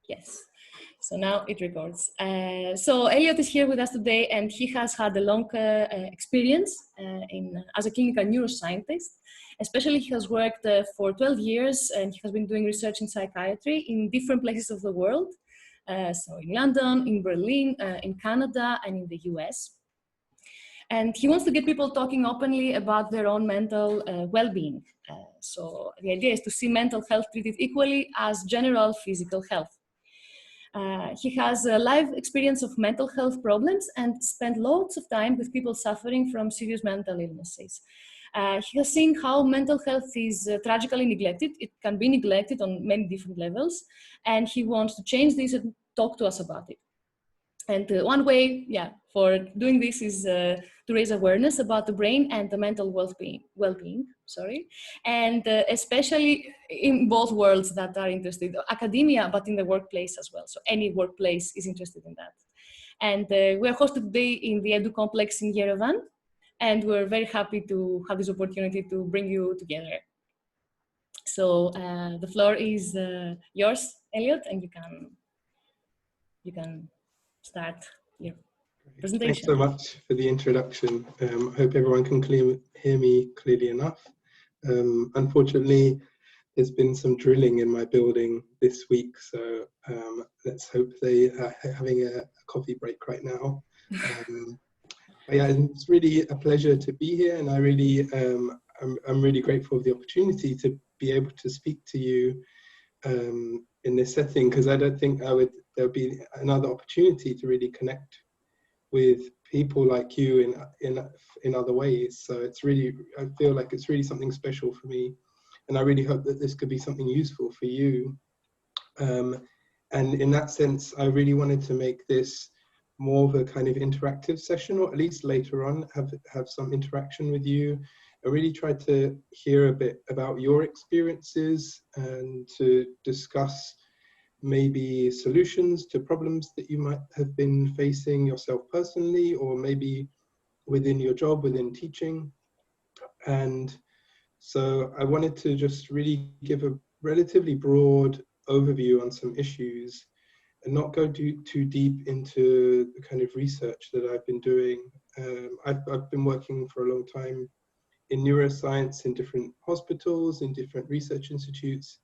Yes. So now it records. So Elliot is here with us today, and he has had a long experience as a clinical neuroscientist. Especially, he has worked for 12 years, and he has been doing research in psychiatry in different places of the world. So in London, in Berlin, in Canada, and in the US. And he wants to get people talking openly about their own mental well-being. So the idea is to see mental health treated equally as general physical health. He has a life experience of mental health problems and spent lots of time with people suffering from serious mental illnesses. He has seen how mental health is tragically neglected. It can be neglected on many different levels, and he wants to change this and talk to us about it. And one way, for doing this is to raise awareness about the brain and the mental well-being, and especially in both worlds that are interested, academia, but in the workplace as well. So any workplace is interested in that. And we are hosted today in the Edu Complex in Erevan, and we're very happy to have this opportunity to bring you together. So the floor is yours, Elliot, and you can start your presentation. Thanks so much for the introduction. I hope everyone can hear me clearly enough. Unfortunately, there's been some drilling in my building this week, so let's hope they are having a coffee break right now. Yeah, it's really a pleasure to be here, and I really, I'm really grateful for the opportunity to be able to speak to you in this setting, because I don't think there'll be another opportunity to really connect with people like you in other ways. So it's really, I feel like it's really something special for me, and I really hope that this could be something useful for you. And in that sense, I really wanted to make this more of a kind of interactive session, or at least later on have some interaction with you. I really tried to hear a bit about your experiences and to discuss maybe solutions to problems that you might have been facing yourself personally, or maybe within your job, within teaching. And so I wanted to just really give a relatively broad overview on some issues and not go too deep into the kind of research that I've been doing. I've been working for a long time in neuroscience in different hospitals, in different research institutes.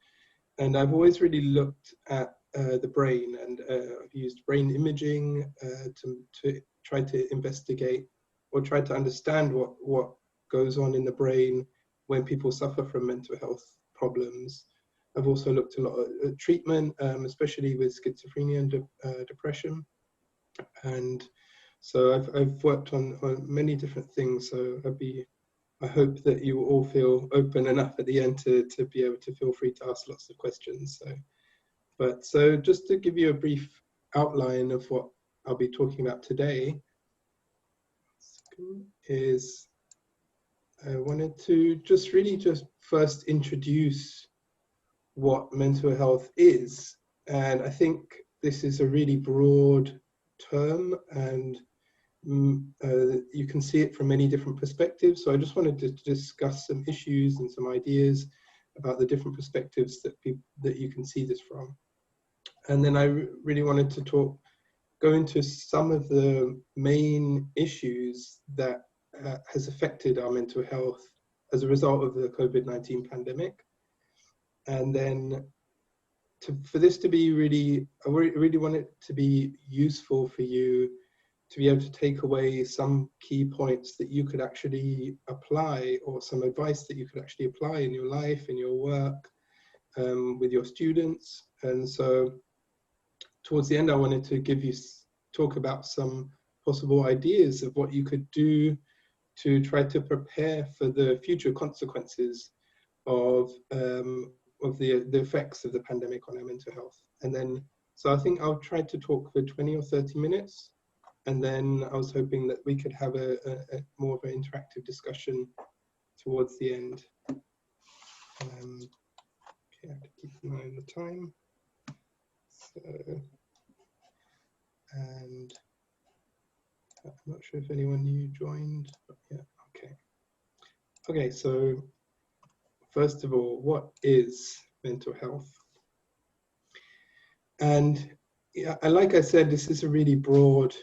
And I've always really looked at the brain, and I've used brain imaging to try to investigate or try to understand what goes on in the brain when people suffer from mental health problems. I've also looked a lot at treatment, especially with schizophrenia and depression. And so I've worked on many different things. So I hope that you all feel open enough at the end to be able to feel free to ask lots of questions. So just to give you a brief outline of what I'll be talking about today, is I wanted to just first introduce what mental health is. And I think this is a really broad term, and you can see it from many different perspectives. So I just wanted to discuss some issues and some ideas about the different perspectives that you can see this from. And then I really wanted to go into some of the main issues that has affected our mental health as a result of the COVID-19 pandemic. And then for this to be really, I really want it to be useful for you to be able to take away some key points that you could actually apply, or some advice that you could actually apply in your life, in your work, with your students. And so towards the end, I wanted to talk about some possible ideas of what you could do to try to prepare for the future consequences of the effects of the pandemic on our mental health. And then, so I think I'll try to talk for 20 or 30 minutes. And then I was hoping that we could have a more of an interactive discussion towards the end. Okay, I have to keep an eye on the time. So, and I'm not sure if anyone new joined, but yeah, okay. Okay, so first of all, what is mental health? And yeah, and like I said, this is a really broad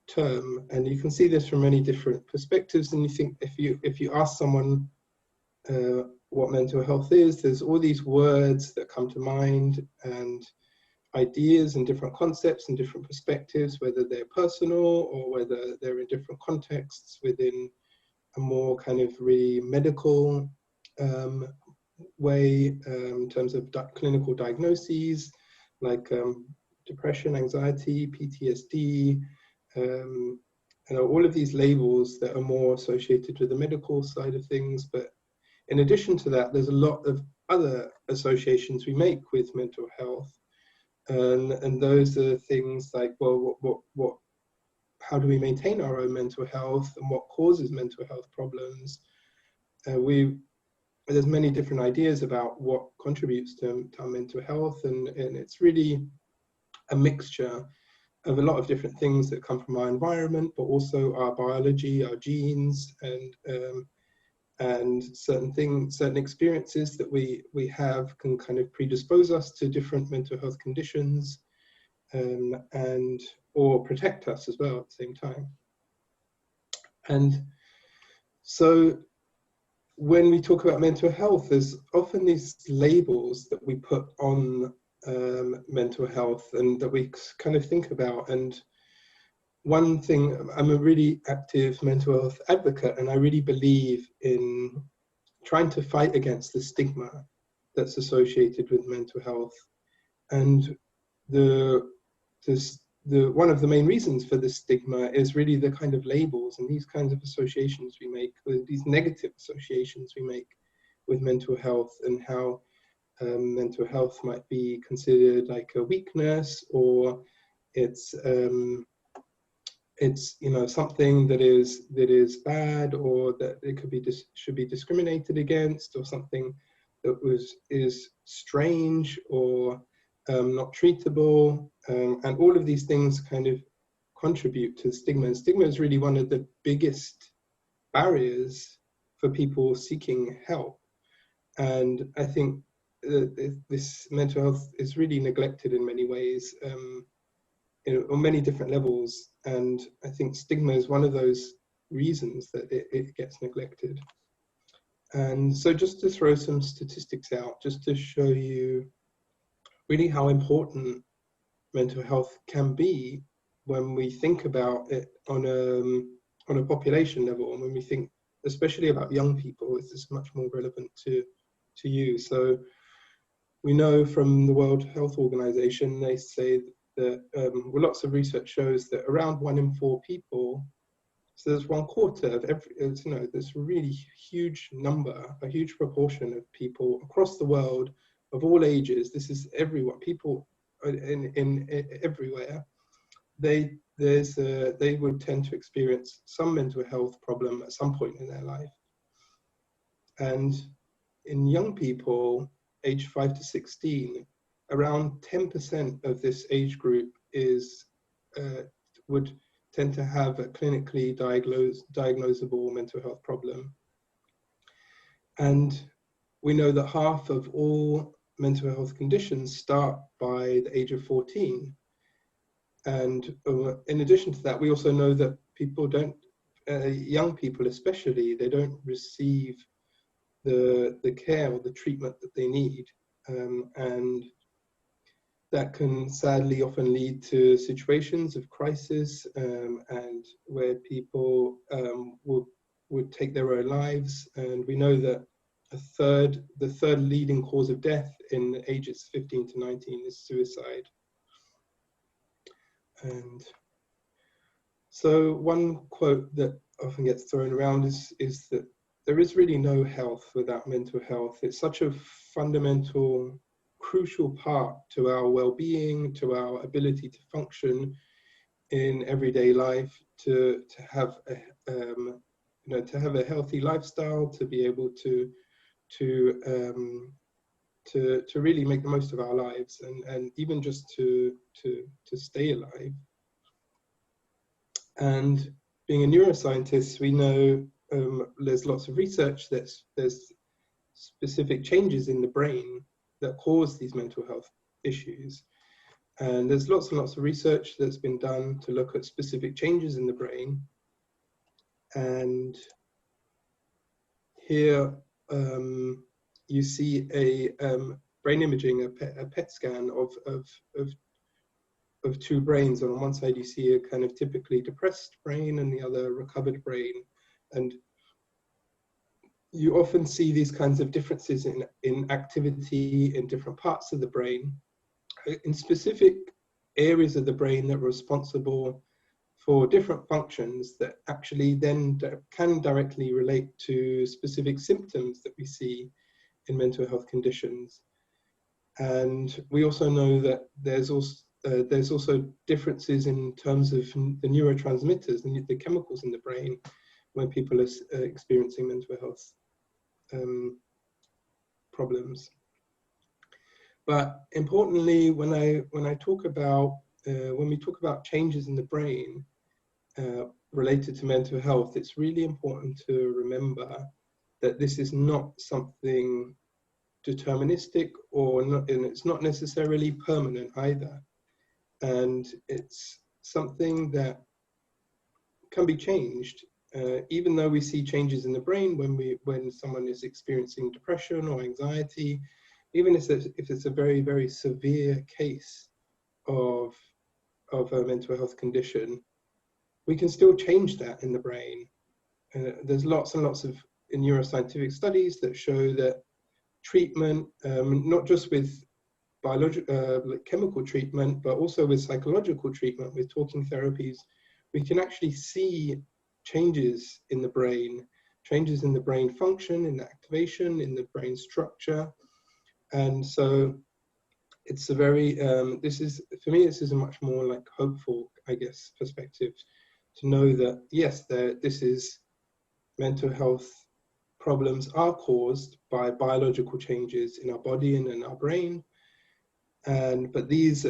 term, and you can see this from many different perspectives. And you think if you ask someone what mental health is, there's all these words that come to mind and ideas and different concepts and different perspectives, whether they're personal or whether they're in different contexts within a more kind of really medical way, in terms of clinical diagnoses like depression, anxiety, PTSD, and all of these labels that are more associated with the medical side of things. But in addition to that, there's a lot of other associations we make with mental health. And those are things like, well, how do we maintain our own mental health, and what causes mental health problems? There's many different ideas about what contributes to our mental health, and it's really a mixture of a lot of different things that come from our environment, but also our biology, our genes, and certain experiences that we have can kind of predispose us to different mental health conditions, and or protect us as well at the same time. And so when we talk about mental health, there's often these labels that we put on mental health and that we kind of think about. And one thing, I'm a really active mental health advocate, and I really believe in trying to fight against the stigma that's associated with mental health. And one of the main reasons for this stigma is really the kind of labels and these kinds of associations we make, with these negative associations we make with mental health, and how mental health might be considered like a weakness, or it's something that is bad, or that it could be should be discriminated against, or something that is strange or not treatable, and all of these things kind of contribute to stigma. And stigma is really one of the biggest barriers for people seeking help. And I think this mental health is really neglected in many ways, on many different levels. And I think stigma is one of those reasons that it gets neglected. And so just to throw some statistics out, just to show you really how important mental health can be when we think about it on a population level, and when we think especially about young people. This is much more relevant to you. So we know from the World Health Organization, they say that lots of research shows that around 1 in 4 people, so there's 1/4 of this really huge number, a huge proportion of people across the world of all ages. This is everyone, people in everywhere. They would tend to experience some mental health problem at some point in their life. And in young people, aged 5 to 16, around 10% of this age group would tend to have a clinically diagnosable mental health problem. And we know that half of all mental health conditions start by the age of 14. And in addition to that, we also know that people young people especially, they don't receive the care or the treatment that they need. And that can sadly often lead to situations of crisis, and where people would take their own lives. And we know that the third leading cause of death in ages 15 to 19 is suicide. And so one quote that often gets thrown around is that there is really no health without mental health. It's such a fundamental, crucial part to our well-being, to our ability to function in everyday life, to have a healthy lifestyle, to be able to really make the most of our lives, and even just to stay alive. And being a neuroscientist, we know there's lots of research that there's specific changes in the brain that cause these mental health issues. And there's lots and lots of research that's been done to look at specific changes in the brain. And here you see a brain imaging, a PET scan of two brains. And on one side you see a kind of typically depressed brain and the other recovered brain. And you often see these kinds of differences in activity in different parts of the brain, in specific areas of the brain that are responsible for different functions that actually then can directly relate to specific symptoms that we see in mental health conditions. And we also know that there's also differences in terms of the neurotransmitters and the chemicals in the brain when people are experiencing mental health problems. But importantly, when we talk about changes in the brain related to mental health, it's really important to remember that this is not something deterministic and it's not necessarily permanent either. And it's something that can be changed. Even though we see changes in the brain when someone is experiencing depression or anxiety, even if it's a very, very severe case of a mental health condition, we can still change that in the brain. There's lots and lots of neuroscientific studies that show that treatment, not just with like chemical treatment, but also with psychological treatment, with talking therapies, we can actually see changes in the brain function, in the activation, in the brain structure. And so it's a very, for me, this is a much more like hopeful, I guess, perspective to know that, yes, mental health problems are caused by biological changes in our body and in our brain. But these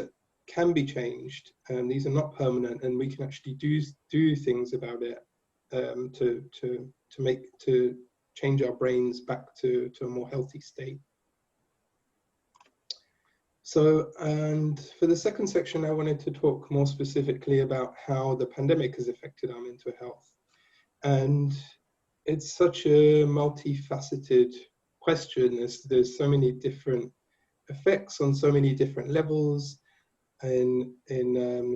can be changed, and these are not permanent, and we can actually do things about it to change our brains back to a more healthy state. So, and for the second section, I wanted to talk more specifically about how the pandemic has affected our mental health. And it's such a multifaceted question. There's so many different effects on so many different levels in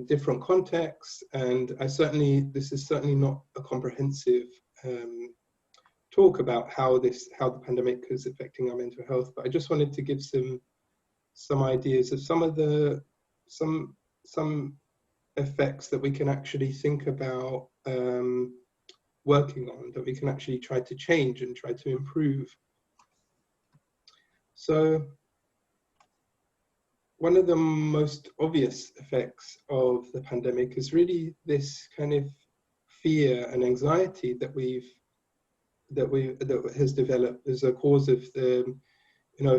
different contexts. And this is certainly not a comprehensive talk about how the pandemic is affecting our mental health. But I just wanted to give some ideas of some effects that we can actually think about working on, that we can actually try to change and try to improve. So one of the most obvious effects of the pandemic is really this kind of fear and anxiety that has developed as a cause of the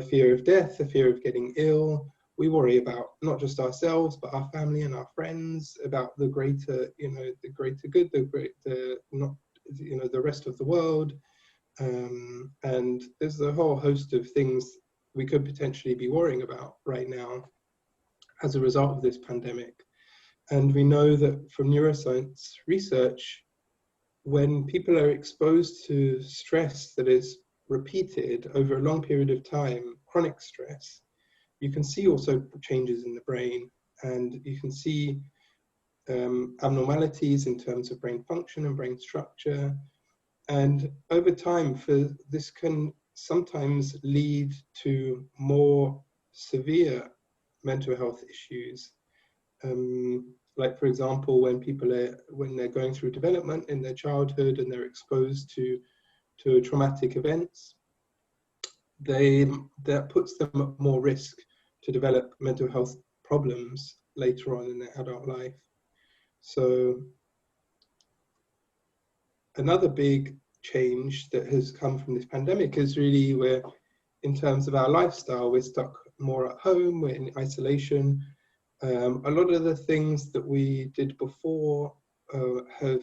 fear of death, the fear of getting ill. We worry about not just ourselves, but our family and our friends, about the greater good, the rest of the world. And there's a whole host of things we could potentially be worrying about right now as a result of this pandemic. And we know that from neuroscience research, when people are exposed to stress that is repeated over a long period of time, chronic stress, you can see also changes in the brain, and you can see abnormalities in terms of brain function and brain structure. And over time, this can sometimes lead to more severe mental health issues. Like, for example, when they're going through development in their childhood and they're exposed to traumatic events, that puts them at more risk to develop mental health problems later on in their adult life. So another big change that has come from this pandemic is really where, in terms of our lifestyle, we're stuck more at home, we're in isolation. A lot of the things that we did before that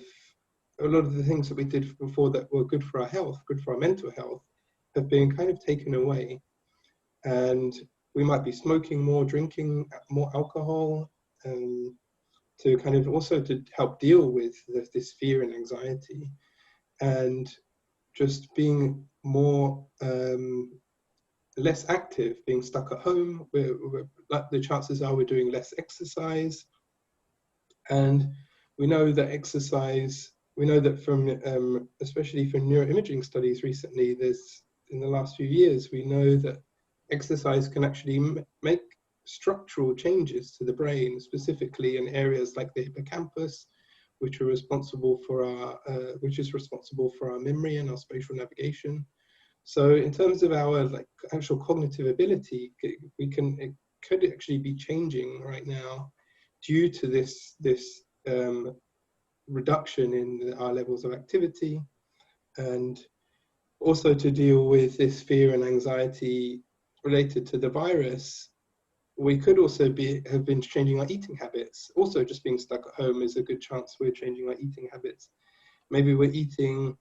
were good for our health, good for our mental health, have been kind of taken away. And we might be smoking more, drinking more alcohol, to kind of also to help deal with this fear and anxiety, and just being more less active, being stuck at home. Like the chances are we're doing less exercise, and we know that exercise. We know that from especially from neuroimaging studies recently, in the last few years, we know that exercise can actually make structural changes to the brain, specifically in areas like the hippocampus, which is responsible for our memory and our spatial navigation. So in terms of our actual cognitive ability, it could actually be changing right now due to this reduction in our levels of activity, and also to deal with this fear and anxiety related to the virus. We could also have been changing our eating habits. Also, just being stuck at home is a good chance we're changing our eating habits. Maybe we're eating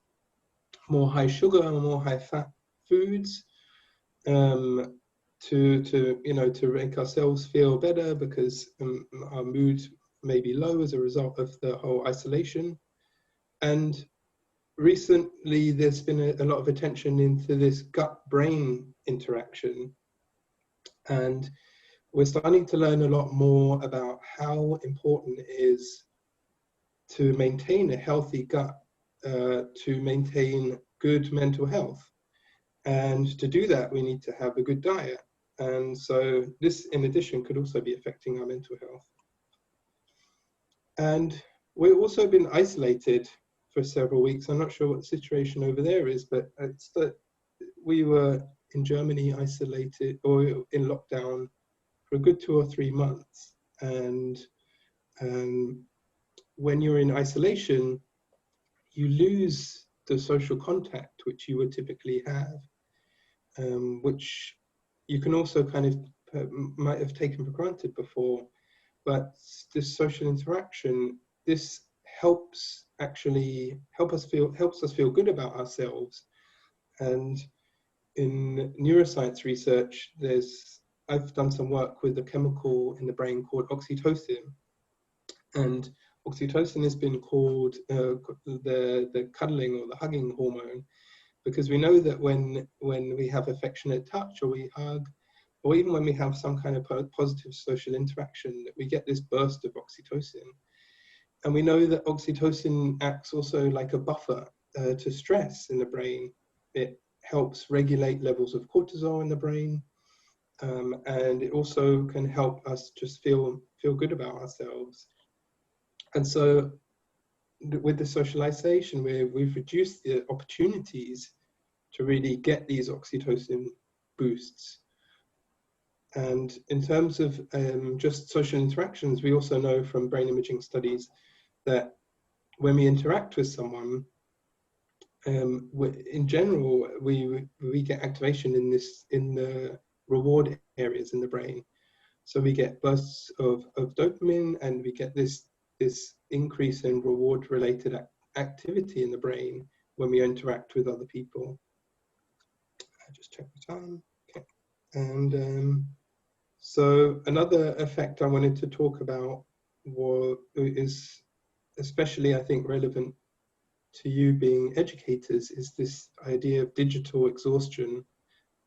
more high sugar or more high fat foods to make ourselves feel better, because our mood may be low as a result of the whole isolation. And recently, there's been a lot of attention into this gut-brain interaction, and we're starting to learn a lot more about how important it is to maintain a healthy gut, to maintain good mental health. And to do that, we need to have a good diet. And so this, in addition, could also be affecting our mental health. And we've also been isolated for several weeks. I'm not sure what the situation over there is, but it's that we were in Germany isolated or in lockdown for a good 2 or 3 months. And when you're in isolation, you lose the social contact which you would typically have, which you can also kind of might have taken for granted before. But this social interaction, this helps us feel good about ourselves. And in neuroscience research, I've done some work with a chemical in the brain called oxytocin, and oxytocin has been called the cuddling or the hugging hormone, because we know that when we have affectionate touch, or we hug, or even when we have some kind of positive social interaction, that we get this burst of oxytocin. And we know that oxytocin acts also like a buffer to stress in the brain. It helps regulate levels of cortisol in the brain, and it also can help us just feel good about ourselves. And so with the socialization, we've reduced the opportunities to really get these oxytocin boosts. And in terms of just social interactions, we also know from brain imaging studies that when we interact with someone, in general, we get activation in the reward areas in the brain. So we get bursts of dopamine, and we get this increase in reward-related activity in the brain when we interact with other people. I just check the time. Okay. And so another effect I wanted to talk about is especially, I think, relevant to you being educators, is this idea of digital exhaustion.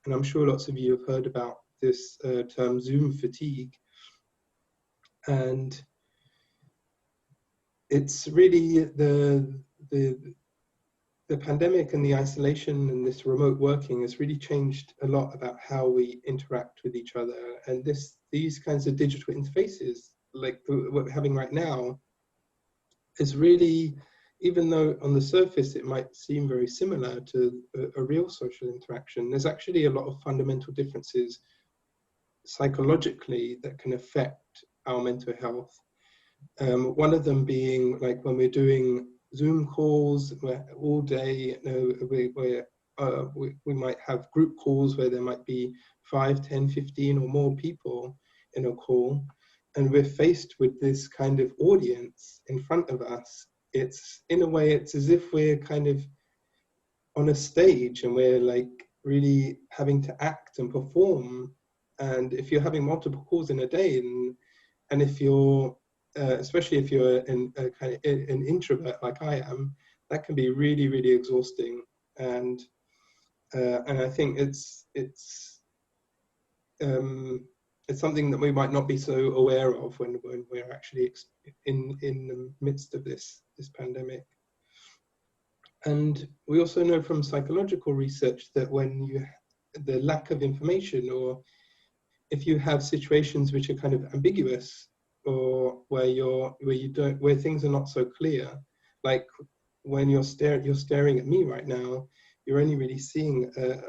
And I'm sure lots of you have heard about this term Zoom fatigue. And it's really the pandemic and the isolation and this remote working has really changed a lot about how we interact with each other. And these kinds of digital interfaces, like what we're having right now, is really, even though on the surface it might seem very similar to a real social interaction, there's actually a lot of fundamental differences psychologically that can affect our mental health. One of them being, like, when we're doing Zoom calls where all day, we might have group calls where there might be 5, 10, 15 or more people in a call, and we're faced with this kind of audience in front of us. It's, in a way, it's as if we're kind of on a stage and we're like really having to act and perform And if you're having multiple calls in a day, and if you're, especially if you're kind of an introvert like I am, that can be really, really exhausting. And I think it's something that we might not be so aware of when we're actually in the midst of this pandemic. And we also know from psychological research that when the lack of information, or if you have situations which are kind of ambiguous, or where things are not so clear, like when you're staring at me right now, you're only really seeing a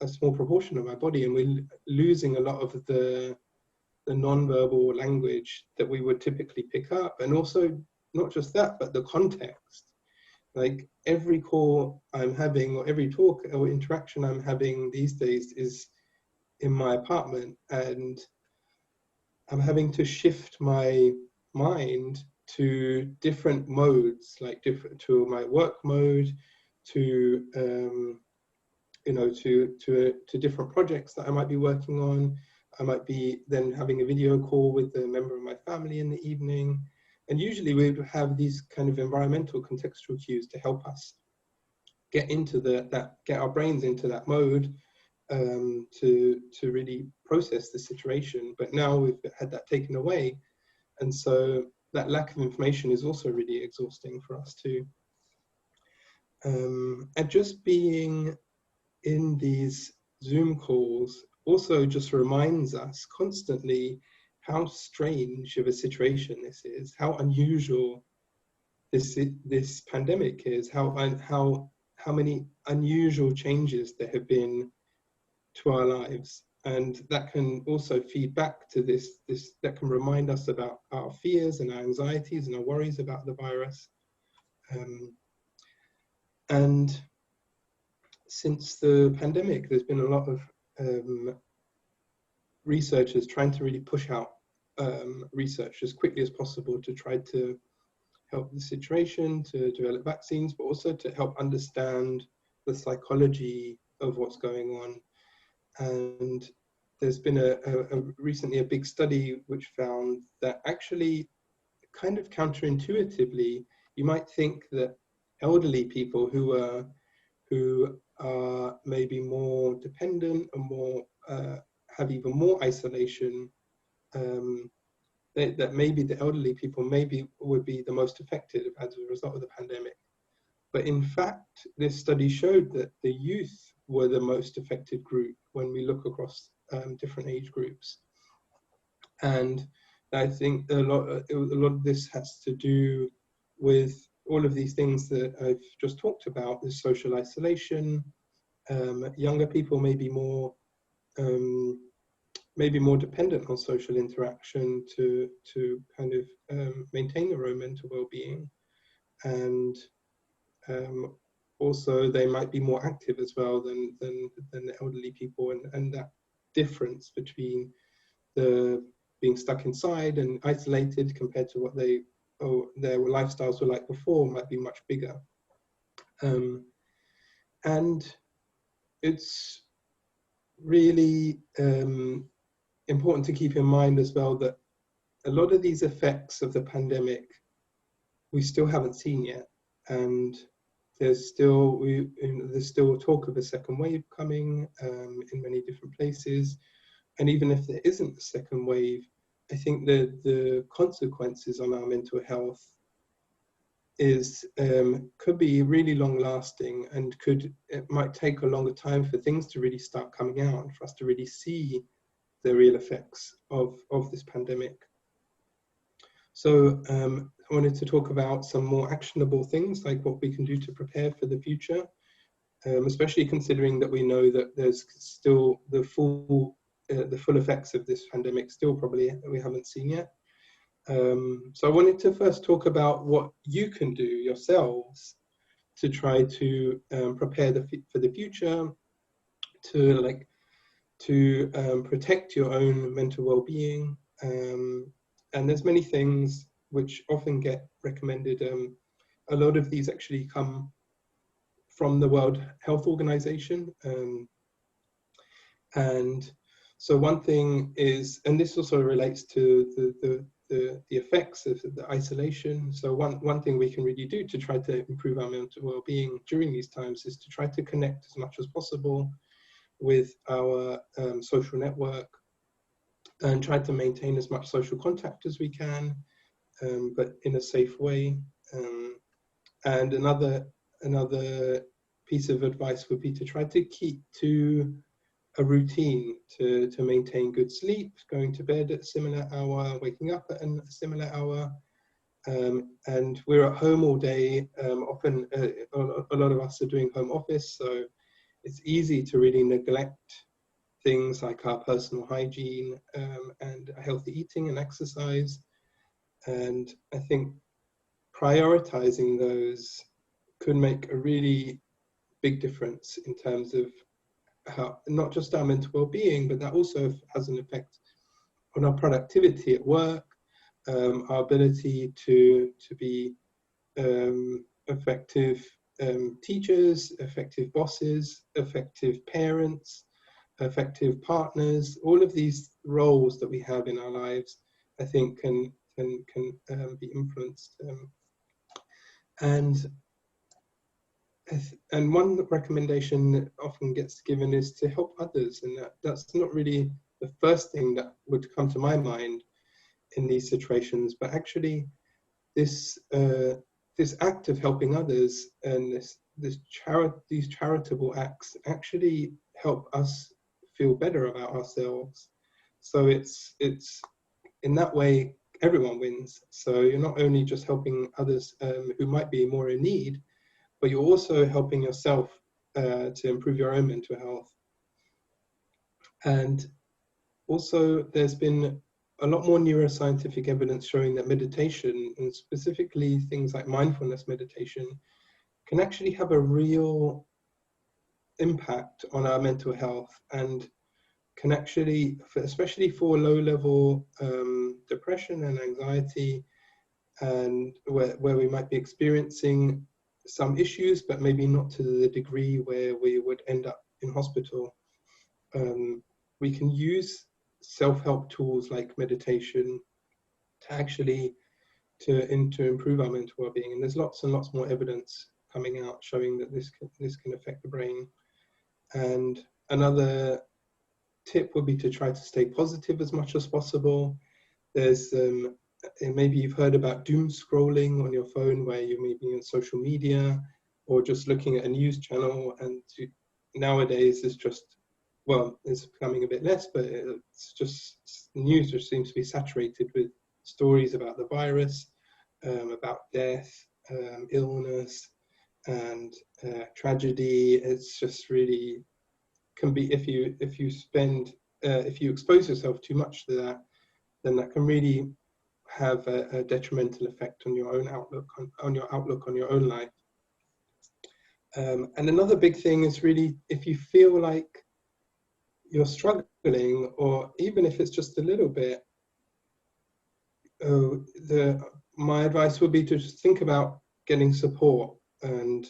small proportion of my body, and we're losing a lot of the non-verbal language that we would typically pick up. And also not just that, but the context. Like every call I'm having, or every talk or interaction I'm having these days is in my apartment, and I'm having to shift my mind to different modes, like to my work mode, to to different projects that I might be working on. I might be then having a video call with a member of my family in the evening. And usually we would have these kind of environmental contextual cues to help us get into get our brains into that mode, to really process the situation. But now we've had that taken away. And so that lack of information is also really exhausting for us too. And just being in these Zoom calls also just reminds us constantly how strange of a situation this is, how unusual this pandemic is, how many unusual changes there have been to our lives. And that can also feed back to this that can remind us about our fears and our anxieties and our worries about the virus. And since the pandemic, there's been a lot of researchers trying to really push out research as quickly as possible to try to help the situation, to develop vaccines, but also to help understand the psychology of what's going on. And there's been recently a big study which found that actually, kind of counterintuitively, you might think that elderly people who are maybe more dependent and more have even more isolation, that maybe the elderly people would be the most affected as a result of the pandemic. But in fact, this study showed that the youth were the most affected group when we look across different age groups. And I think a lot of this has to do with all of these things that I've just talked about: the social isolation. Younger people may be more dependent on social interaction to kind of maintain their own mental well-being, and also they might be more active as well than the elderly people, and that difference between being stuck inside and isolated compared to what their lifestyles were like before might be much bigger. And it's really important to keep in mind as well that a lot of these effects of the pandemic we still haven't seen yet, and there's still talk of a second wave coming in many different places. And even if there isn't a second wave, I think the consequences on our mental health could be really long lasting, and it might take a longer time for things to really start coming out, for us to really see the real effects of this pandemic. So I wanted to talk about some more actionable things, like what we can do to prepare for the future, especially considering that we know that there's still the full effects of this pandemic still probably we haven't seen yet. So I wanted to first talk about what you can do yourselves to try to prepare for the future, to protect your own mental well-being. And there's many things which often get recommended. A lot of these actually come from the World Health Organization. And so one thing is, and this also relates to the effects of the isolation. So one thing we can really do to try to improve our mental well-being during these times is to try to connect as much as possible with our social network and try to maintain as much social contact as we can, but in a safe way. And another piece of advice would be to try to keep to a routine to maintain good sleep, going to bed at a similar hour, waking up at a similar hour. And we're at home all day. Often a lot of us are doing home office, so it's easy to really neglect things like our personal hygiene and healthy eating and exercise. And I think prioritizing those could make a really big difference in terms of how, not just our mental well-being, but that also has an effect on our productivity at work, our ability to be effective teachers, effective bosses, effective parents, effective partners. All of these roles that we have in our lives, I think, can be influenced. And one recommendation that often gets given is to help others, and that's not really the first thing that would come to my mind in these situations, but actually this act of helping others and these charitable acts actually help us feel better about ourselves. So it's in that way everyone wins. So you're not only just helping others who might be more in need, but you're also helping yourself to improve your own mental health. And also there's been a lot more neuroscientific evidence showing that meditation, and specifically things like mindfulness meditation, can actually have a real impact on our mental health, and can actually, especially for low-level depression and anxiety, and where we might be experiencing some issues, but maybe not to the degree where we would end up in hospital. We can use self-help tools like meditation to actually to improve our mental well-being, and there's lots and lots more evidence coming out showing that this can affect the brain. And another tip would be to try to stay positive as much as possible. There's and maybe you've heard about doom scrolling on your phone, where you may be on social media or just looking at a news channel, and nowadays it's just, well, it's becoming a bit less, but it's just, the news just seems to be saturated with stories about the virus, about death, illness, and tragedy. It's just really can be, if you expose yourself too much to that, then that can really have a detrimental effect on your own outlook, on your own life. And another big thing is really, if you feel like you're struggling, or even if it's just a little bit, my advice would be to just think about getting support. And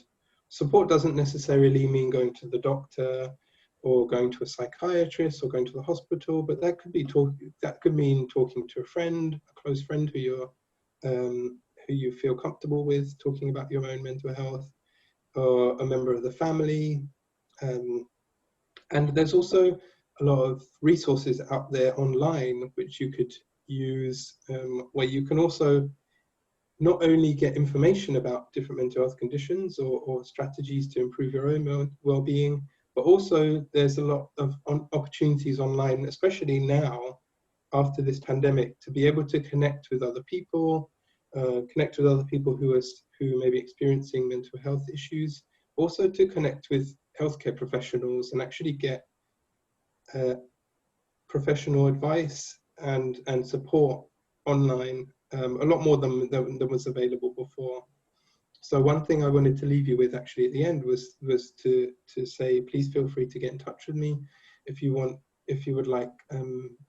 support doesn't necessarily mean going to the doctor or going to a psychiatrist or going to the hospital, but that could mean talking to a friend, a close friend who you feel comfortable with, talking about your own mental health, or a member of the family. And there's also a lot of resources out there online which you could use, where you can also not only get information about different mental health conditions or strategies to improve your own well-being, but also there's a lot of opportunities online, especially now after this pandemic, to be able to connect with other people, who may be experiencing mental health issues, also to connect with healthcare professionals and actually get professional advice and support online, a lot more than was available before. So one thing I wanted to leave you with actually at the end was to say, please feel free to get in touch with me if you would like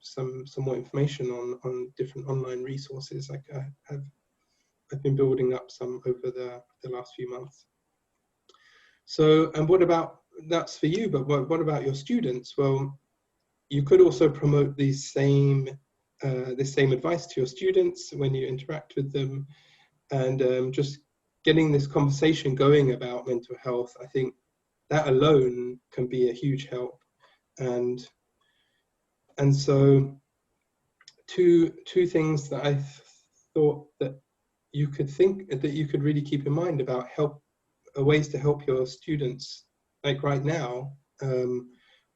some more information on different online resources. Like I've been building up some over the last few months. So, and what about, that's for you, but what about your students? Well, you could also promote these this same advice to your students when you interact with them, and just getting this conversation going about mental health. I think that alone can be a huge help. And so two things that I thought that you could really keep in mind about ways to help your students, like right now,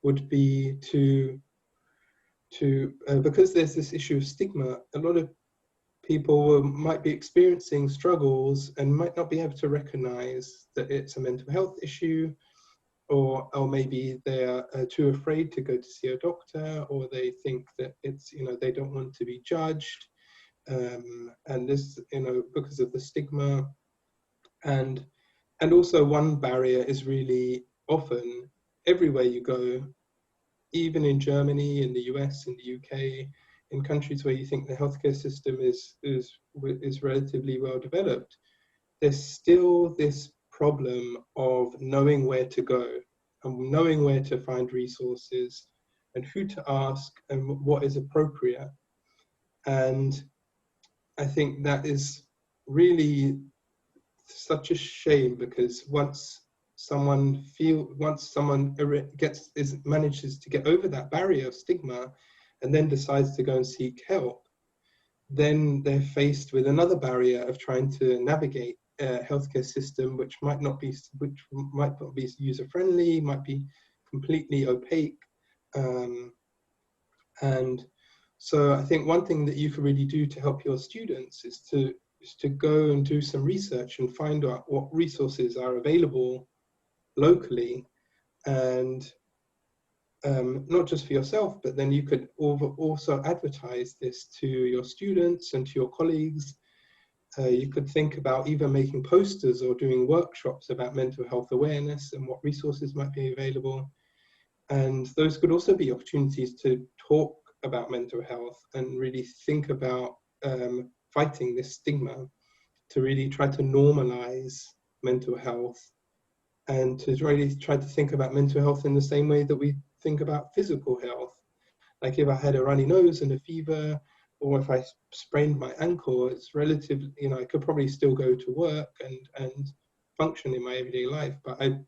would be to because there's this issue of stigma. A lot of people might be experiencing struggles and might not be able to recognize that it's a mental health issue, or maybe they're too afraid to go to see a doctor, or they think that it's, they don't want to be judged, and this, because of the stigma. And also one barrier is really often everywhere you go, even in Germany, in the US, in the UK, in countries where you think the healthcare system is relatively well developed, there's still this problem of knowing where to go and knowing where to find resources and who to ask and what is appropriate. And I think that is really such a shame, because once someone manages to get over that barrier of stigma and then decides to go and seek help, then they're faced with another barrier of trying to navigate a healthcare system which might not be user-friendly, might be completely opaque. And so I think one thing that you can really do to help your students is to go and do some research and find out what resources are available locally, and not just for yourself, but then you could also advertise this to your students and to your colleagues. You could think about even making posters or doing workshops about mental health awareness and what resources might be available. And those could also be opportunities to talk about mental health and really think about fighting this stigma, to really try to normalize mental health, and to really try to think about mental health in the same way that we think about physical health. Like if I had a runny nose and a fever, or if I sprained my ankle, it's relatively, I could probably still go to work and function in my everyday life, but I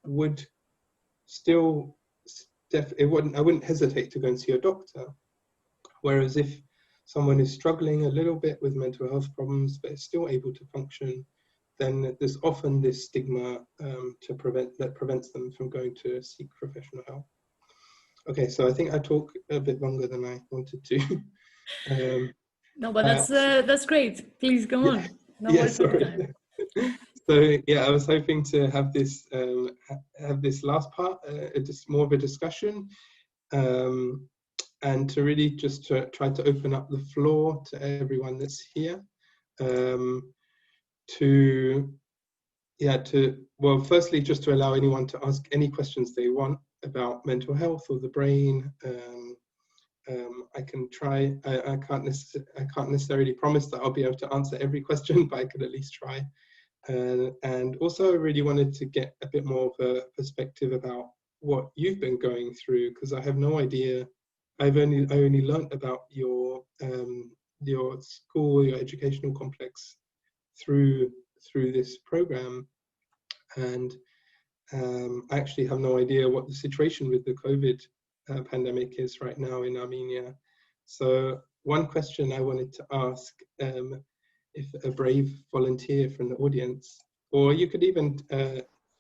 would still, I wouldn't hesitate to go and see a doctor. Whereas if someone is struggling a little bit with mental health problems but is still able to function, then there's often this stigma that prevents them from going to seek professional help. Okay, so I think I talk a bit longer than I wanted to. No, but that's great. Please go on. No worries sorry. about time. So yeah, I was hoping to have this last part, just more of a discussion, and to really just try to open up the floor to everyone that's here. Well, firstly, just to allow anyone to ask any questions they want about mental health or the brain. I can try. I can't necessarily promise that I'll be able to answer every question, but I could at least try. And also, I really wanted to get a bit more of a perspective about what you've been going through, because I have no idea. I only learned about your school, your educational complex through this program, and I actually have no idea what the situation with the COVID pandemic is right now in Armenia. So one question I wanted to ask, if a brave volunteer from the audience, or you could even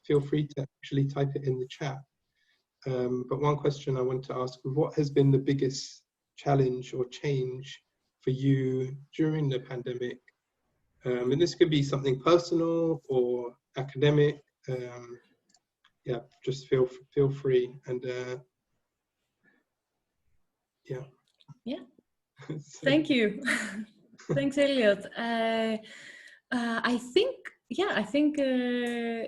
feel free to actually type it in the chat. But one question I want to ask: what has been the biggest challenge or change for you during the pandemic? And this could be something personal or academic. Yeah, just feel free, and yeah. Yeah. So, Thank you. Thanks, Elliot. I think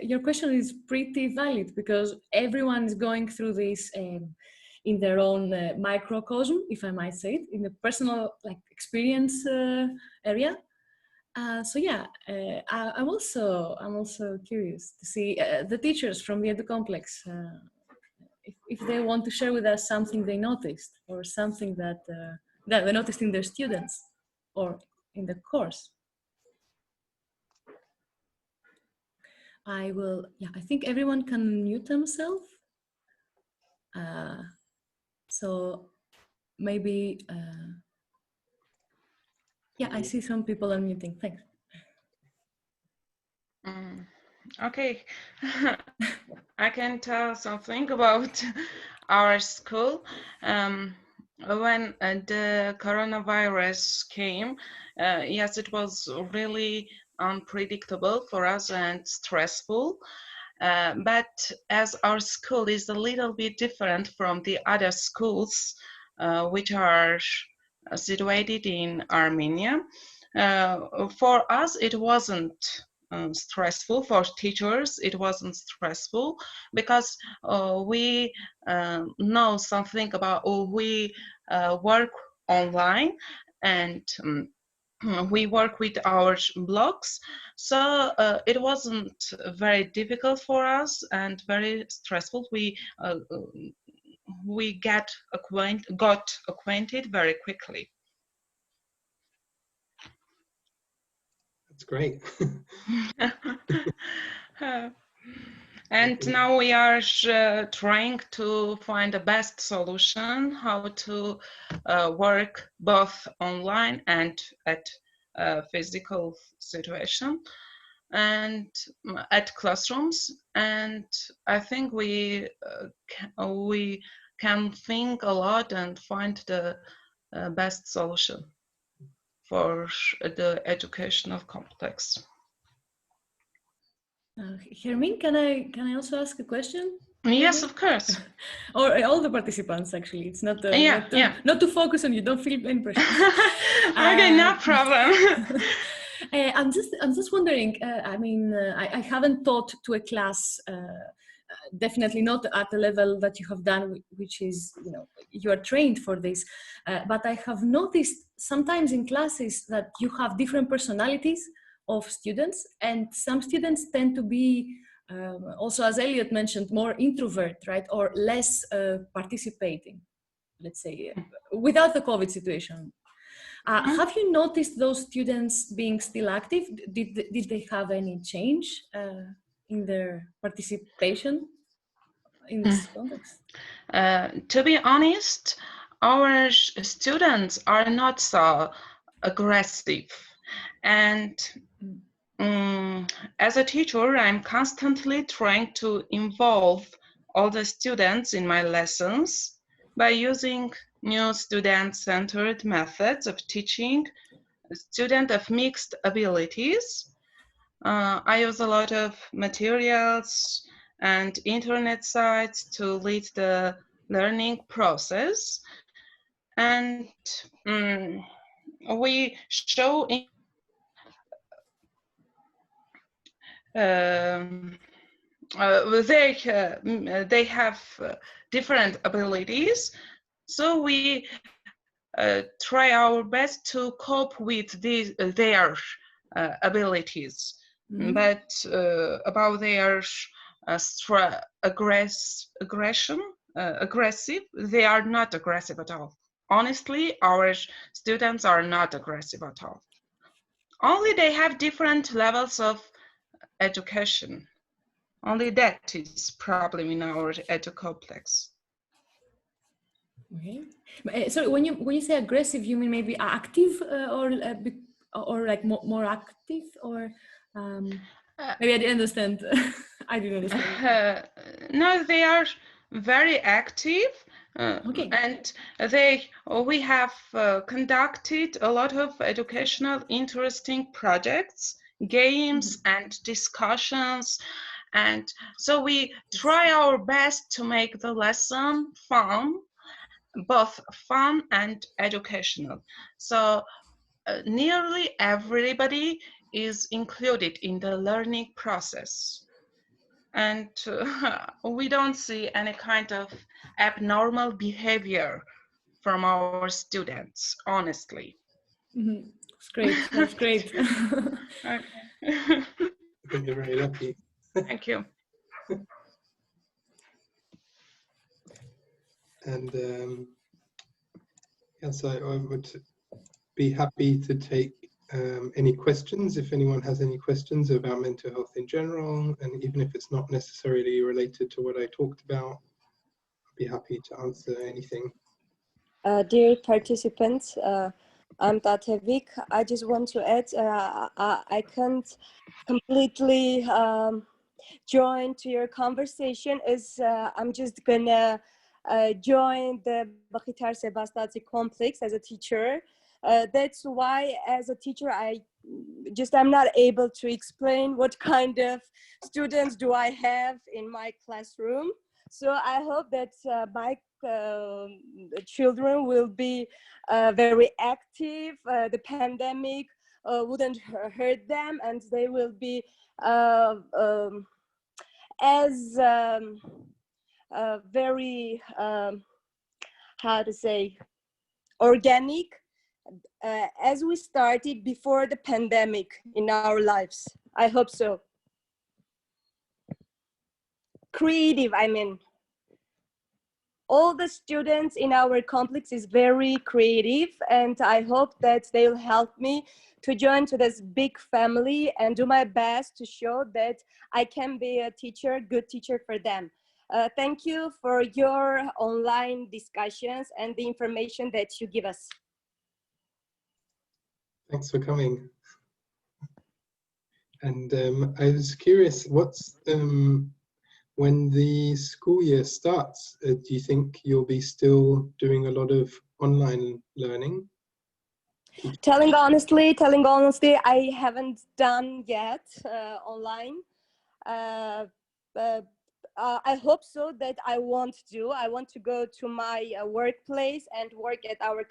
your question is pretty valid, because everyone is going through this in their own microcosm, if I might say it, in the personal experience area. So yeah, I'm also curious to see the teachers from the Edu Complex. if they want to share with us something they noticed or something that that they noticed in their students or in the course. I will, yeah, I think everyone can mute themselves. So maybe, yeah, I see some people unmuting, thanks. Okay, I can tell something about our school. When the coronavirus came, yes, it was really unpredictable for us and stressful. But as our school is a little bit different from the other schools, which are situated in Armenia, for us it wasn't stressful. For teachers it wasn't stressful because we know something about, or we work online, and we work with our blogs, so it wasn't very difficult for us and very stressful. We got acquainted very quickly. That's great. And now we are trying to find the best solution how to work both online and at physical situation and at classrooms. And I think we can think a lot and find the best solution for the educational complex. Hermine, can I also ask a question? Yes, of course. Or all the participants, actually. It's not not to focus on you. Don't feel any pressure. Okay, no problem. I'm just wondering. I mean, I haven't taught to a class. Definitely not at the level that you have done, which is, you know, you are trained for this. But I have noticed sometimes in classes that you have different personalities of students, and some students tend to be also, as Elliot mentioned, more introvert, right, or less participating, let's say, without the COVID situation. Have you noticed those students being still active? Did they have any change in their participation in this context? To be honest, our students are not so aggressive, and as a teacher, I'm constantly trying to involve all the students in my lessons by using new student-centered methods of teaching students of mixed abilities. I use a lot of materials and internet sites to lead the learning process, and we show they have different abilities, so we try our best to cope with their abilities. But about their aggressive, they are not aggressive at all. Honestly, our students are not aggressive at all. Only they have different levels of education. Only that is problem in our edu complex. Okay. So when you say aggressive, you mean maybe active or like more active, or maybe I didn't understand. I didn't understand. No, they are very active. Okay. And we have conducted a lot of educational interesting projects, games and discussions, and so we try our best to make the lesson fun, both fun and educational. So nearly everybody is included in the learning process. And we don't see any kind of abnormal behavior from our students, honestly. That's great. That's great. Okay. I think you're very lucky. Thank you. And yeah, so I would be happy to take any questions if anyone has any questions about mental health in general, and even if it's not necessarily related to what I talked about, I'd be happy to answer anything. Dear participants, I'm Tatevik. I just want to add, I can't completely join to your conversation, as I'm just gonna join the Mkhitar Sebastasi Complex as a teacher. That's why, as a teacher, I'm not able to explain what kind of students do I have in my classroom. So I hope that my children will be very active. The pandemic wouldn't hurt them, and they will be as very how to say, organic as we started before the pandemic in our lives. I hope so. Creative, I mean. All the students in our complex is very creative, and I hope that they'll help me to join to this big family and do my best to show that I can be a teacher, good teacher for them. Thank you for your online discussions and the information that you give us. Thanks for coming. And I was curious, what's when the school year starts, do you think you'll be still doing a lot of online learning? Telling honestly, I haven't done yet online. I hope so that I want to go to my workplace and work at our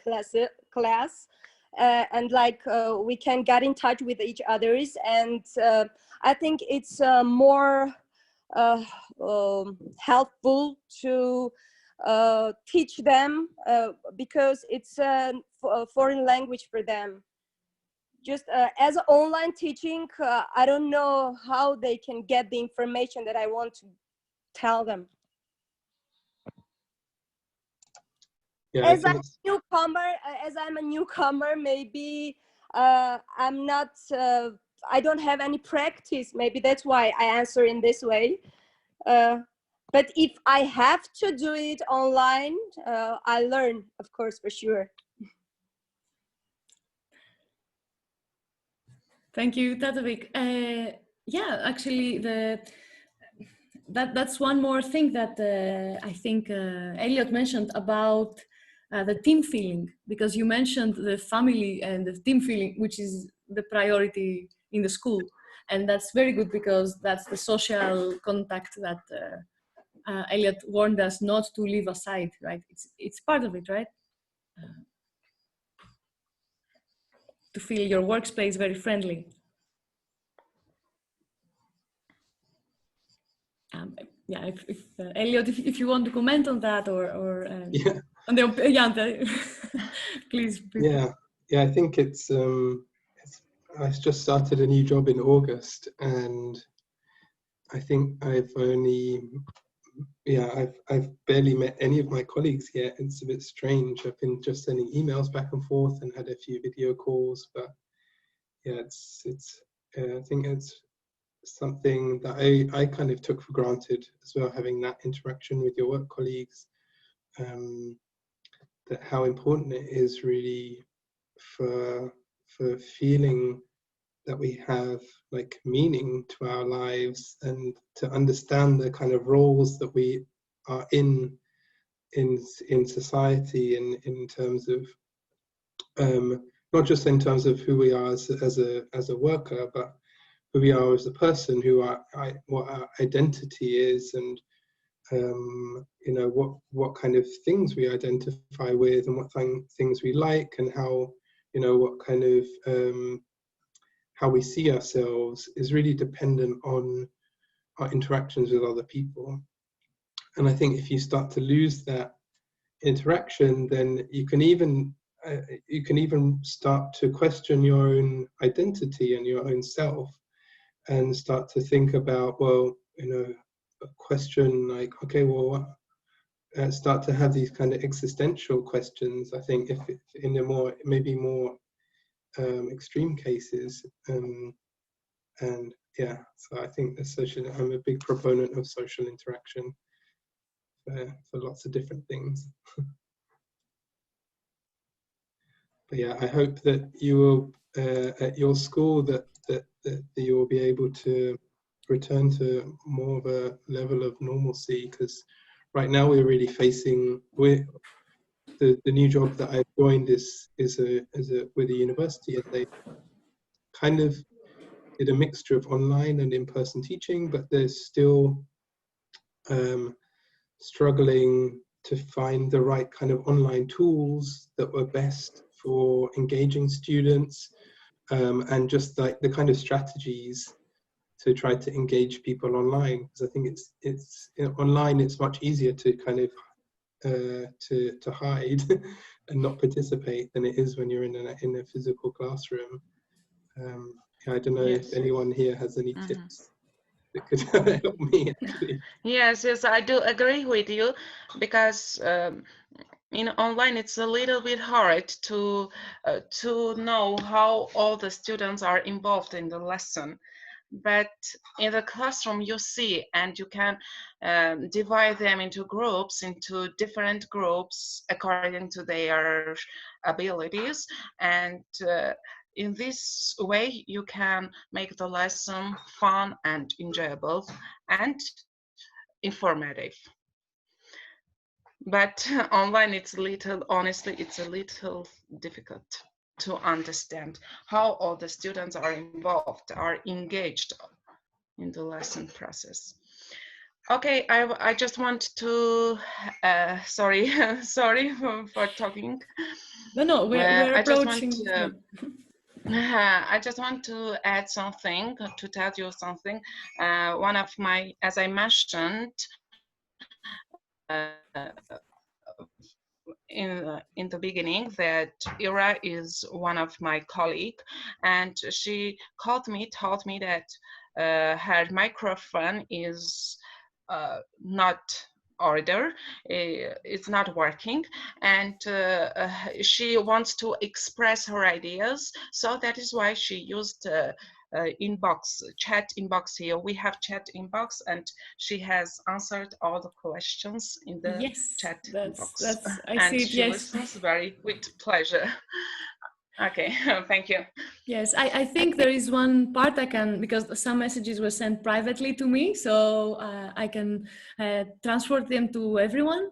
class. And like we can get in touch with each others, and I think it's more helpful to teach them because it's a foreign language for them. Just as online teaching, I don't know how they can get the information that I want to tell them. Yeah, as I'm a newcomer, maybe I'm not. I don't have any practice. Maybe that's why I answer in this way. But if I have to do it online, I learn, of course, for sure. Thank you, Tatevik. Yeah, actually, that's one more thing that I think Elliot mentioned about the team feeling, because you mentioned the family and the team feeling, which is the priority in the school. And that's very good, because that's the social contact that Elliot warned us not to leave aside, right? It's part of it, right? To feel your workspace very friendly. Yeah, if Elliot, if you want to comment on that, or yeah, on the, yeah, please. yeah, I think it's I just started a new job in August, and I think I've barely met any of my colleagues yet. It's a bit strange. I've been just sending emails back and forth and had a few video calls, but yeah, I think it's something that I kind of took for granted as well, having that interaction with your work colleagues, that how important it is really for feeling that we have like meaning to our lives, and to understand the kind of roles that we are in society, and in terms of not just in terms of who we are as a worker, but who we are as a person, what our identity is, and you know, what kind of things we identify with, and what things we like, and how, you know, what kind of how we see ourselves is really dependent on our interactions with other people. And I think if you start to lose that interaction, then you can even start to question your own identity and your own self, and start to think about, well, you know, a question like, okay, well, start to have these kind of existential questions. I think if in a more, maybe more extreme cases, and yeah, so I think the social, I'm a big proponent of social interaction for lots of different things. But yeah, I hope that you will at your school that you will be able to return to more of a level of normalcy, because right now we're really facing the new job that I've joined is with a university, and they kind of did a mixture of online and in-person teaching, but they're still struggling to find the right kind of online tools that were best for engaging students, and just like the kind of strategies to try to engage people online. Because I think it's you know, online it's much easier to kind of to hide and not participate than it is when you're in a physical classroom. I don't know if anyone here has any tips that could help me actually. Yes, I do agree with you, because in online it's a little bit hard to know how all the students are involved in the lesson. But in the classroom you see, and you can divide them into groups, into different groups according to their abilities, and in this way you can make the lesson fun and enjoyable and informative. But online it's honestly it's a little difficult to understand how all the students are involved, are engaged in the lesson process. Okay, I just want to sorry sorry for talking. No, we're approaching. I just want to add something, to tell you something. One of my, as I mentioned in the beginning, that Ira is one of my colleagues, and she told me that her microphone is not order, it's not working, and she wants to express her ideas, so that is why she used chat inbox here. We have chat inbox, and she has answered all the questions in the chat inbox. I and see it, she yes. listens with pleasure. Okay, thank you. Yes, I think there is one part I can, because some messages were sent privately to me, so I can transfer them to everyone.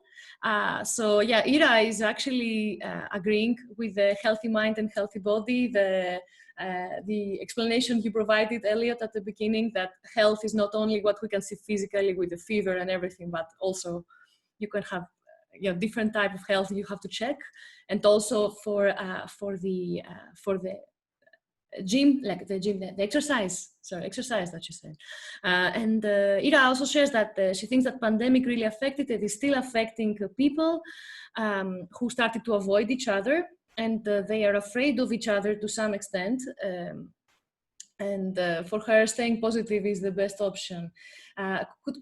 So yeah, Ira is actually agreeing with the healthy mind and healthy body. The explanation you provided, Elliot, at the beginning, that health is not only what we can see physically with the fever and everything, but also you can have different type of health you have to check, and also for the gym, like the exercise that you said. And Ira also shares that she thinks that pandemic really affected, it is still affecting people who started to avoid each other, and they are afraid of each other to some extent. And for her, staying positive is the best option.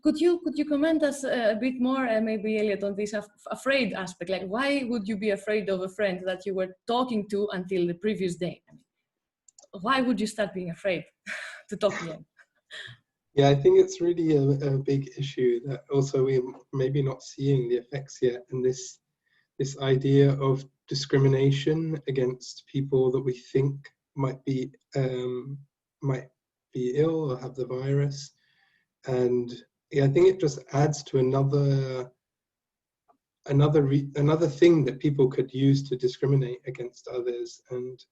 Could you comment us a bit more, maybe Elliot, on this afraid aspect? Like, why would you be afraid of a friend that you were talking to until the previous day? I mean, why would you start being afraid to talk again? Yeah, I think it's really a big issue that also we're maybe not seeing the effects yet, and this idea of discrimination against people that we think might be ill or have the virus. And yeah, I think it just adds to another thing that people could use to discriminate against others, and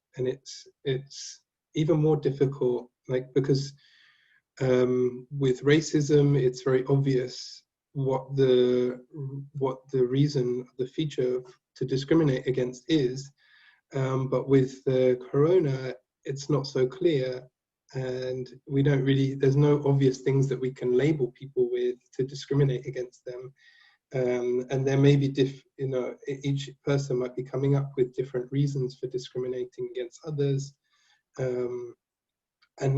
it's even more difficult, like, because with racism it's very obvious what the reason, the feature to discriminate against is, but with the corona it's not so clear, and we don't really, there's no obvious things that we can label people with to discriminate against them. And there may be each person might be coming up with different reasons for discriminating against others. And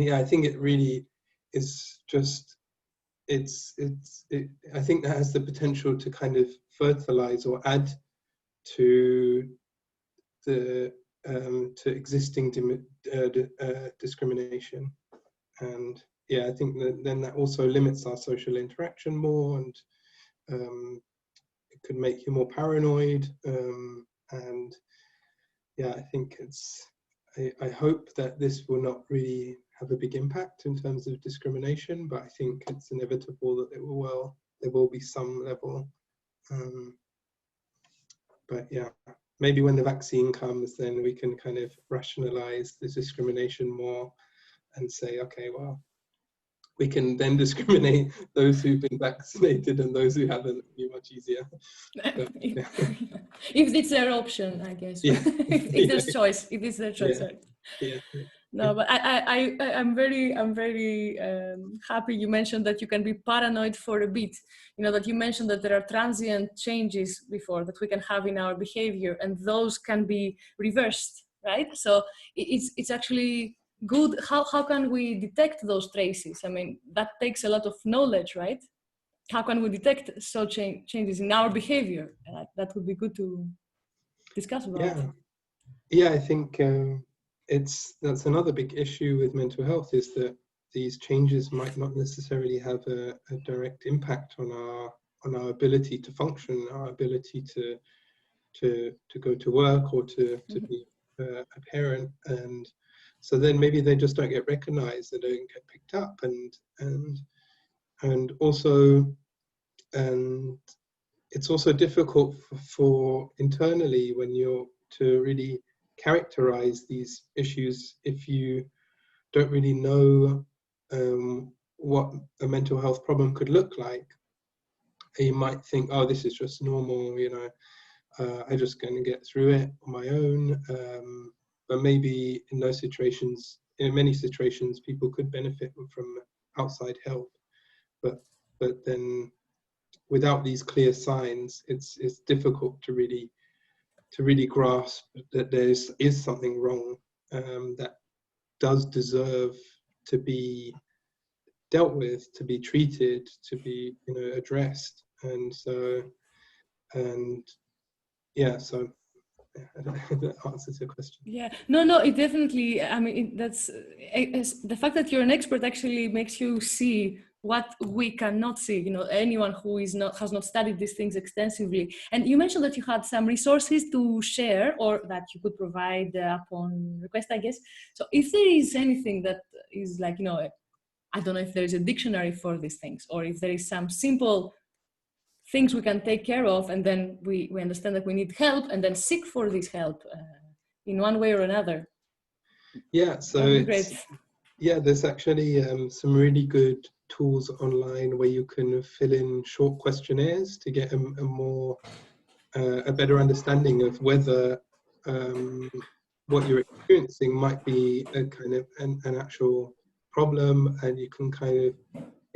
yeah, I think it really is just I think that has the potential to kind of fertilize or add to the to existing discrimination. And yeah, I think that then that also limits our social interaction more, and it could make you more paranoid. And yeah, I think I hope that this will not really have a big impact in terms of discrimination, but I think it's inevitable that there will be some level. But yeah, maybe when the vaccine comes, then we can kind of rationalize the discrimination more and say, okay, well, we can then discriminate those who've been vaccinated and those who haven't. It'll be much easier. But, yeah. If it's their option, I guess. Yeah. If there's choice, if it's their choice. Yeah. No, but I'm very happy you mentioned that you can be paranoid for a bit. You know, that you mentioned that there are transient changes before that we can have in our behavior, and those can be reversed, right? So it's actually good. How can we detect those traces? I mean, that takes a lot of knowledge, right? How can we detect such changes in our behavior? That would be good to discuss about. Yeah, I think that's another big issue with mental health, is that these changes might not necessarily have a direct impact on our ability to function, our ability to go to work or to be a parent. And so then maybe they just don't get recognized, they don't get picked up, and also it's also difficult for internally when you're to really characterize these issues if you don't really know what a mental health problem could look like. You might think, oh, this is just normal, you know, I'm just going to get through it on my own. But maybe in those situations, in many situations, people could benefit from outside help. But then without these clear signs, it's difficult to really grasp that there is something wrong that does deserve to be dealt with, to be treated, to be, you know, addressed. And so yeah, so I don't know if that answers your question. Yeah, no, it definitely, I mean, that's the fact that you're an expert actually makes you see what we cannot see, you know, anyone who has not studied these things extensively. And you mentioned that you had some resources to share, or that you could provide upon request, I guess. So if there is anything that is like, you know, I don't know if there is a dictionary for these things, or if there is some simple things we can take care of, and then we understand that we need help, and then seek for this help in one way or another. Yeah, so there's actually some really good tools online where you can fill in short questionnaires to get a better understanding of whether what you're experiencing might be a kind of an actual problem, and it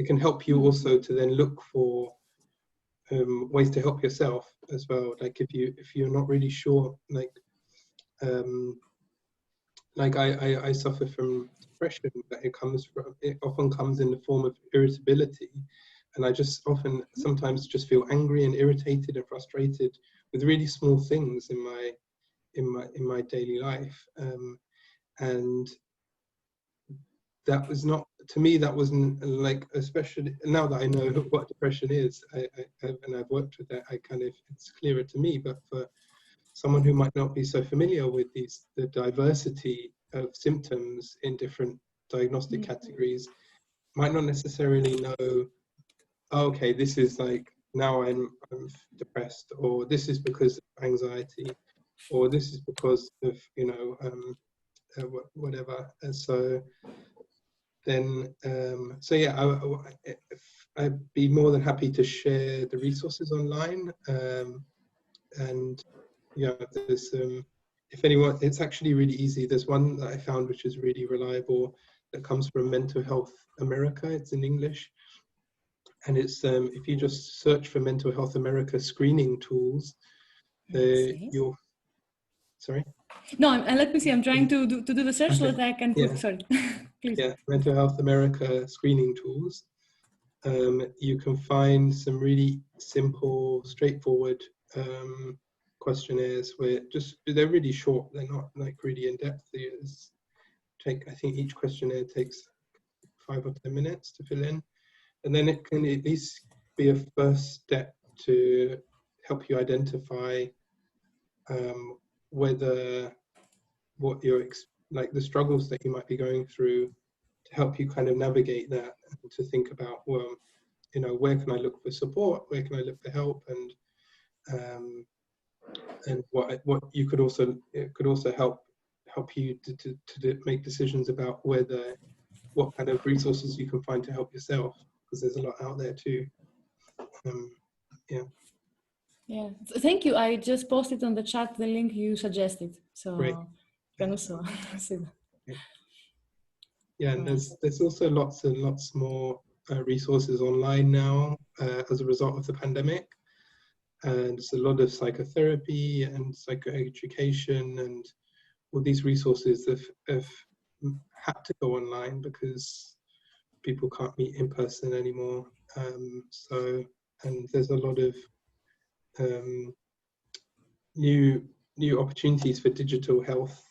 can help you also to then look for ways to help yourself as well. Like if you're not really sure, like I suffer from depression, but it often comes in the form of irritability, and I just sometimes just feel angry and irritated and frustrated with really small things in my daily life, and that was not, to me, that wasn't like, especially now that I know what depression is, and I've worked with that, it's clearer to me. But for someone who might not be so familiar with the diversity of symptoms in different diagnostic categories, might not necessarily know, oh, okay, this is like, now I'm depressed, or this is because of anxiety, or this is because of, you know, whatever. And so then, so yeah, I'd be more than happy to share the resources online. And yeah, there's, if anyone, it's actually really easy. There's one that I found which is really reliable that comes from Mental Health America. It's in English. And it's, if you just search for Mental Health America screening tools, you'll, sorry? No, let me see, I'm trying to do the search so that I can put, sorry, please. Yeah, Mental Health America screening tools. you can find some really simple, straightforward questionnaires where they're really short. They're not like really in depth. I think each questionnaire takes 5 or 10 minutes to fill in, and then it can at least be a first step to help you identify what you're like the struggles that you might be going through, to help you kind of navigate that, and to think about, well, you know, where can I look for support, where can I look for help, and what you could also, it could also help you to make decisions about what kind of resources you can find to help yourself, because there's a lot out there too. Yeah, thank you. I just posted on the chat the link you suggested, so Great. you can also see that. Yeah, and there's also lots and lots more resources online now as a result of the pandemic. And there's a lot of psychotherapy and psychoeducation, and all these resources have had to go online because people can't meet in person anymore. And there's a lot of new opportunities for digital health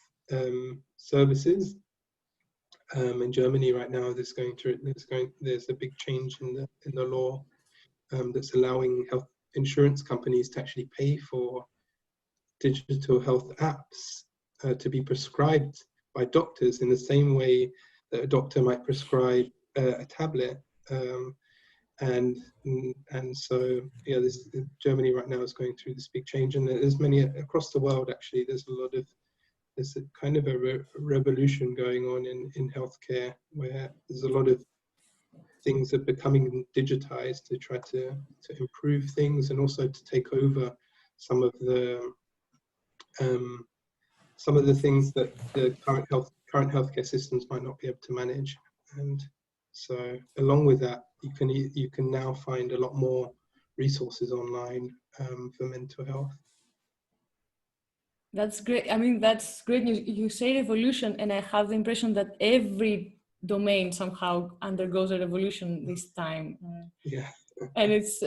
services. In Germany right now, there's a big change in the law that's allowing health insurance companies to actually pay for digital health apps to be prescribed by doctors in the same way that a doctor might prescribe a tablet. And so Germany right now is going through this big change, and there's many across the world. Actually, there's a kind of a revolution going on in healthcare, where there's a lot of things are becoming digitized to try to improve things, and also to take over some of the things that the current healthcare systems might not be able to manage. And so along with that, you can now find a lot more resources online for mental health. That's great. I mean, that's great news. You say revolution, and I have the impression that every domain somehow undergoes a revolution this time. Yeah. And it's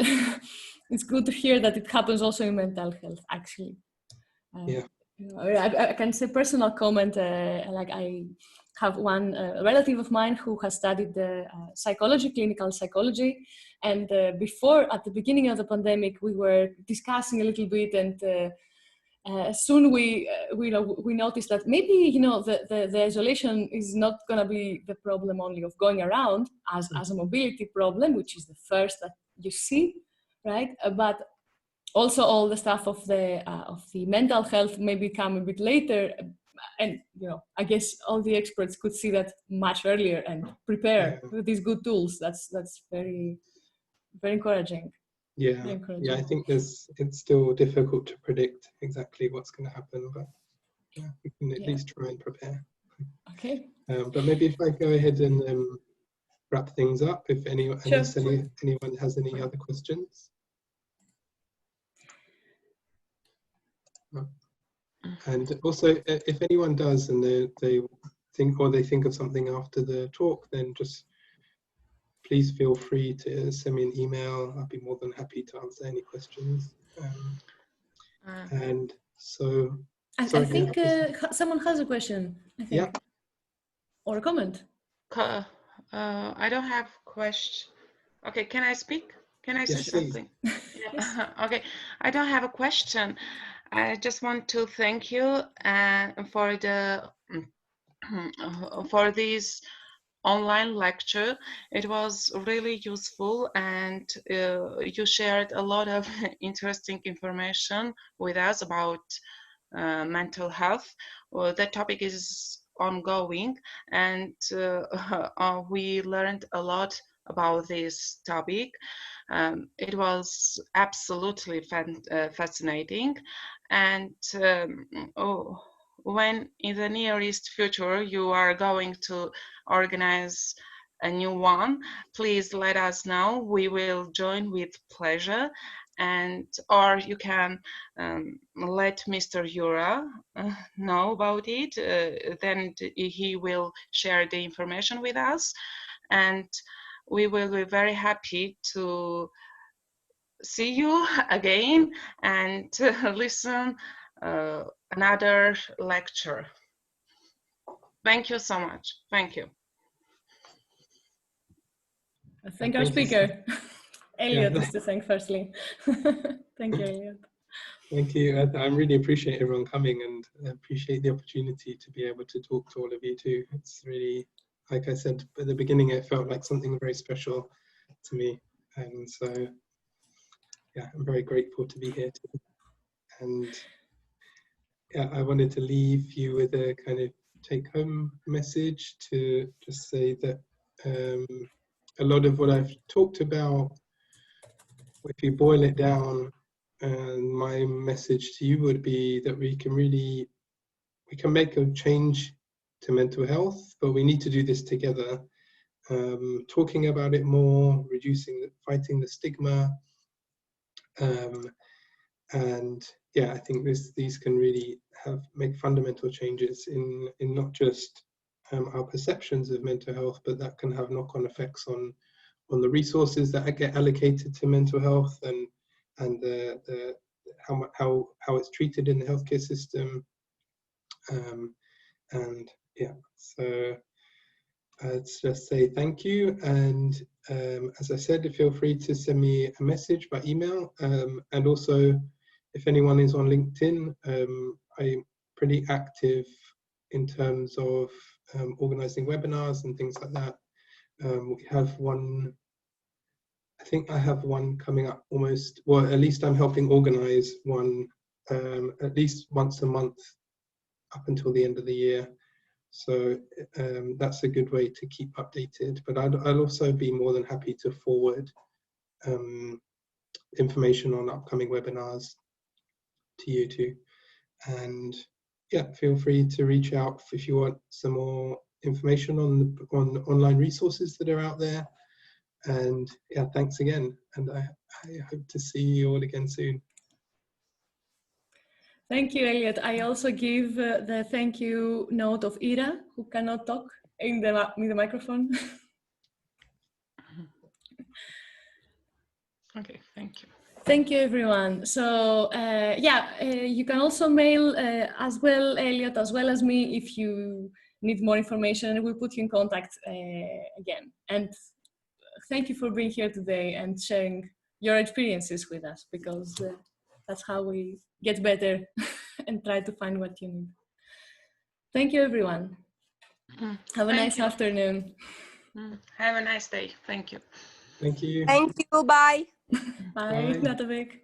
it's good to hear that it happens also in mental health, actually. Yeah. I can say personal comment, like I have one relative of mine who has studied clinical psychology, and before, at the beginning of the pandemic, we were discussing a little bit, and soon we noticed that maybe the isolation is not going to be the problem only of going around as a mobility problem, which is the first that you see, right? But also all the stuff of the mental health may come a bit later, and I guess all the experts could see that much earlier and prepare with these good tools. That's very, very encouraging. Yeah, yeah. I think it's still difficult to predict exactly what's going to happen, but yeah, we can at least try and prepare. Okay. But maybe if I go ahead and wrap things up, unless anyone has any other questions. And also, if anyone does, and they think of something after the talk, then just please feel free to send me an email. I'll be more than happy to answer any questions. And so, I think someone has a question. I think. Yeah. Or a comment. I don't have question. Okay, can I speak? Can I say something? Yes. Okay, I don't have a question. I just want to thank you for this online lecture. It was really useful, and you shared a lot of interesting information with us about mental health. The topic is ongoing, and we learned a lot about this topic. It was absolutely fascinating, and when in the nearest future you are going to organize a new one, please let us know. We will join with pleasure, or you can let Mr. Yura know about it. Then he will share the information with us, and we will be very happy to see you again and to listen another lecture. Thank you so much. Thank you. Thank our speaker. Elliot is to thank firstly. Thank you, Elliot. Thank you. I really appreciate everyone coming and appreciate the opportunity to be able to talk to all of you too. It's really, like I said at the beginning, it felt like something very special to me. And so, yeah, I'm very grateful to be here too. And yeah, I wanted to leave you with a kind of take-home message to just say that a lot of what I've talked about, if you boil it down, and my message to you would be that we can make a change to mental health, but we need to do this together. Talking about it more, fighting the stigma, and yeah, I think these can really make fundamental changes in not just our perceptions of mental health, but that can have knock-on effects on the resources that get allocated to mental health and how it's treated in the healthcare system. And yeah, so let's just say thank you. And as I said, feel free to send me a message by email. And also, if anyone is on LinkedIn, I'm pretty active in terms of organizing webinars and things like that. We have one, I think I have one coming up almost, well, at least I'm helping organize one at least once a month up until the end of the year. So that's a good way to keep updated. But I'll also be more than happy to forward information on upcoming webinars to you too. And yeah, feel free to reach out if you want some more information on online resources that are out there. And yeah, thanks again. And I hope to see you all again soon. Thank you, Elliot. I also give the thank you note of Ira, who cannot talk in the microphone. Okay, thank you. Thank you, everyone. So you can also mail as well, Elliot, as well as me, if you need more information, and we'll put you in contact again. And thank you for being here today and sharing your experiences with us, because that's how we get better and try to find what you need. Thank you, everyone. Have a nice afternoon. Have a nice day. Thank you. Thank you. Thank you. Bye. Bye, Natavik.